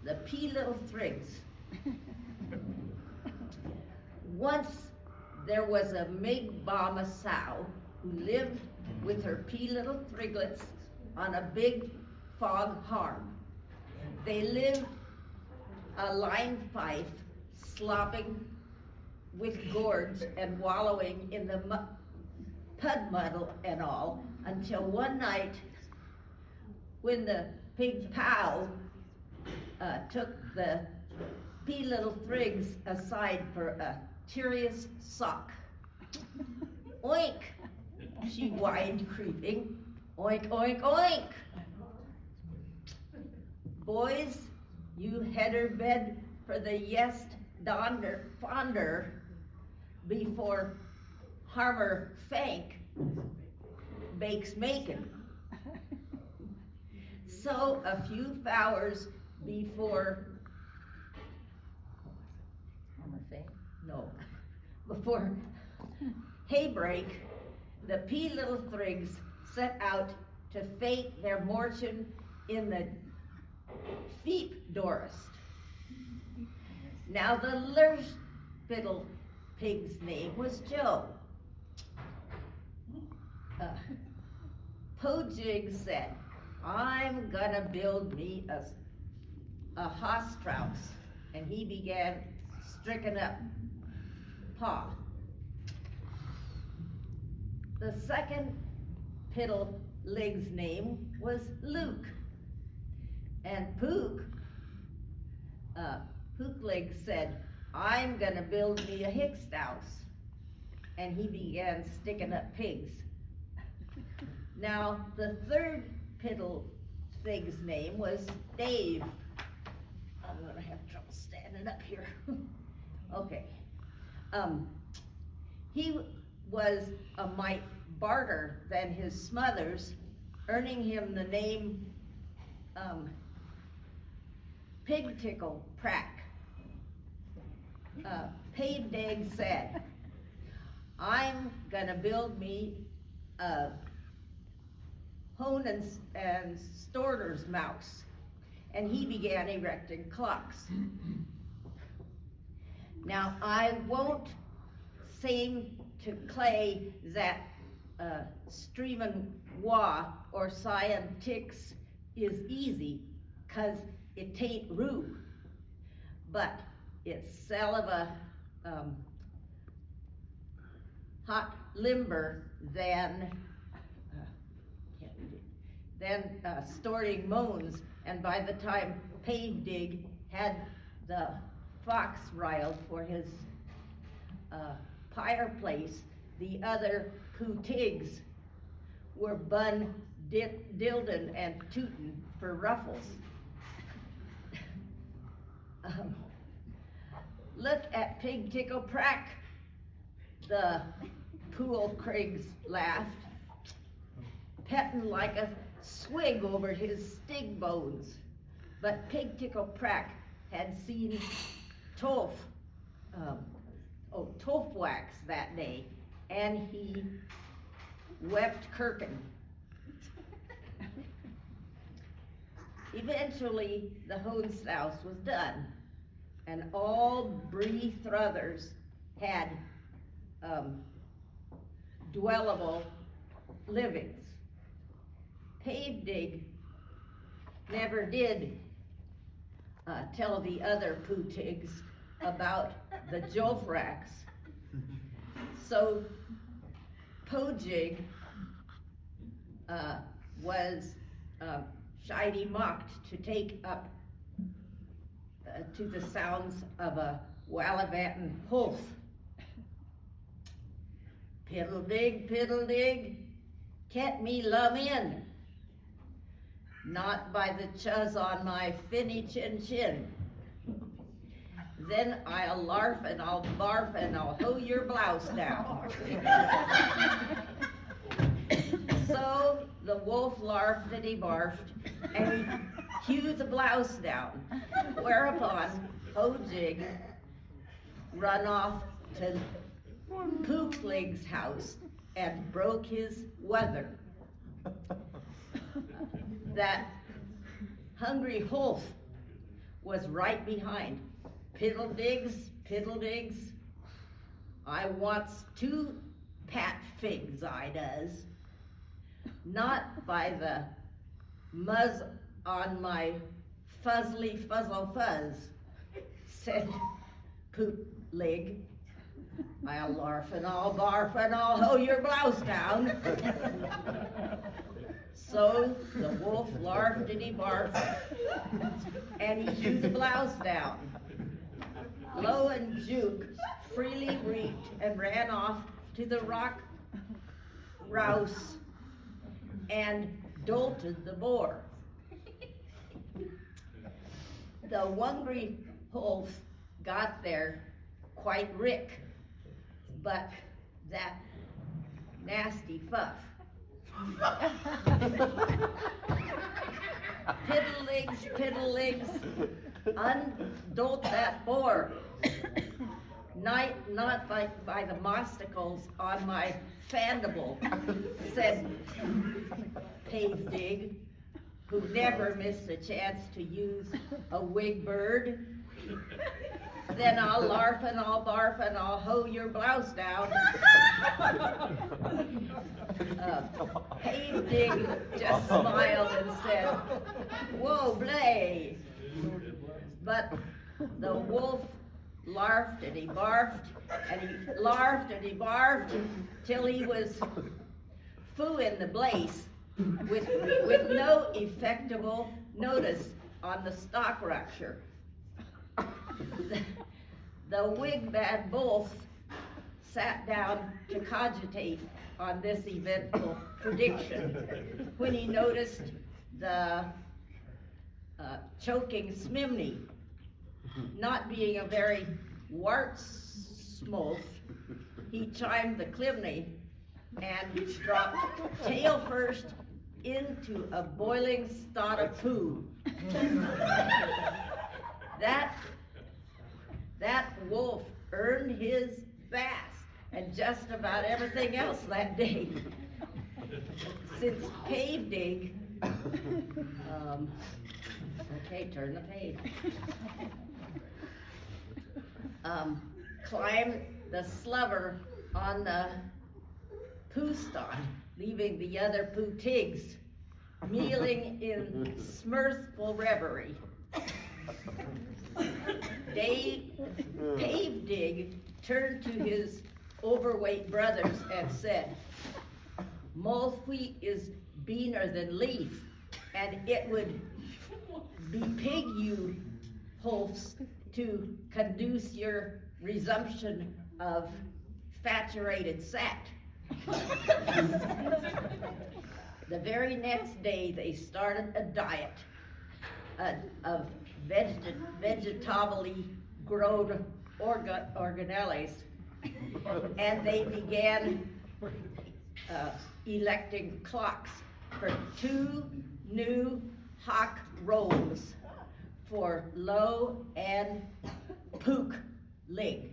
the Pee Little Thrigs. Once there was a Mi'kmaq sow who lived with her Pee Little Thriglets on a big fog farm. They lived a line fife, slopping with gourds and wallowing in the pud muddle and all, until one night when the pig pow took the Pee Little Thrigs aside for a curious sock. Oink, she whined, creeping. Oink, oink, oink. Boys, you had her bed for the yest donder fonder before Harmer Fank bakes makin'. So a few hours before before haybreak, the Pee Little Thrigs set out to fate their fortune in the Feep Dorist. Now the little pig's name was Joe. Pojig said, I'm gonna build me a hoss trouse, and he began stricken up paw. The second piddle lig's name was Luke, and Pookleg said, I'm gonna build me a Hicks house, and he began sticking up pigs. Now the third piddle thig's name was Dave. I'm gonna have trouble standing up here. Okay. He was a mite barter than his smothers, earning him the name Pig Tickle Prack. Pave Dag said, I'm gonna build me a hone and storter's mouse, and he began erecting clocks. Now I won't seem to clay that streamin' wa or scientics is easy, 'cause it tain't rue, but it's sell of a hot limber than storing moans, and by the time Pave Dig had the fox riled for his fireplace, the other Pootigs were bun dildin and tootin' for ruffles. Look at Pig Tickle Prack, the Pool Craigs laughed, petting like a swig over his stig bones. But Pig Tickle Prack had seen Tolf Wax that day, and he wept kirkin. Eventually, the hosehouse was done, and all Bree Thruthers had dwellable livings. Pave Dig never did tell the other Pootigs about the Jofraks. So Pojig was shiny mocked to take up to the sounds of a Wallavantin wolf. Piddle dig, ket me lum in. Not by the chuz on my finny chin. Then I'll larf and I'll barf and I'll hoe your blouse down. So the wolf larfed and he barfed, and he hewed the blouse down, whereupon Pojig run off to Pookleg's house and broke his weather. That hungry wolf was right behind. Piddle-digs, piddle-digs, I wants 2 pat figs, I does. Not by the muzz on my fuzzly fuzzle fuzz, said Poot-lig. I'll larf and I'll barf and I'll hoe your blouse down. So the wolf larfed and he barfed, and he threw the blouse down. Lo and Juke freely reaped and ran off to the rock rouse and dolted the boar. The hungry wolf got there quite rick, but that nasty fuff. Piddle-ligs, piddle-ligs, undolt that boar. Not by the mosticles on my fandible, said Pave-dig, who never missed a chance to use a wig bird. Then I'll larf and I'll barf and I'll hoe your blouse down. Pave-dig just smiled and said, whoa, blay. But the wolf larfed and he barfed and he larfed and he barfed till he was fooing the place with no effectual notice on the stock rupture. The wig-bad wolf sat down to cogitate on this eventful prediction when he noticed the choking Smimney, not being a very wart smolf, he chimed the chimney and dropped tail first into a boiling stot of poo. That wolf earned his bass and just about everything else that day. Since Pave-dig, okay, turn the page. Climbed the slubber on the poo stot, leaving the other poo-tigs mealing in mirthful reverie. Pave-dig turned to his overweight brothers and said, "Mole's wheat is beaner than leaf, and it would be pig you wolves to conduce your resumption of faturated sat." The very next day they started a diet of vegetably grown organelles, and they began electing clocks for 2 new hock rolls for Low and Pook-lig.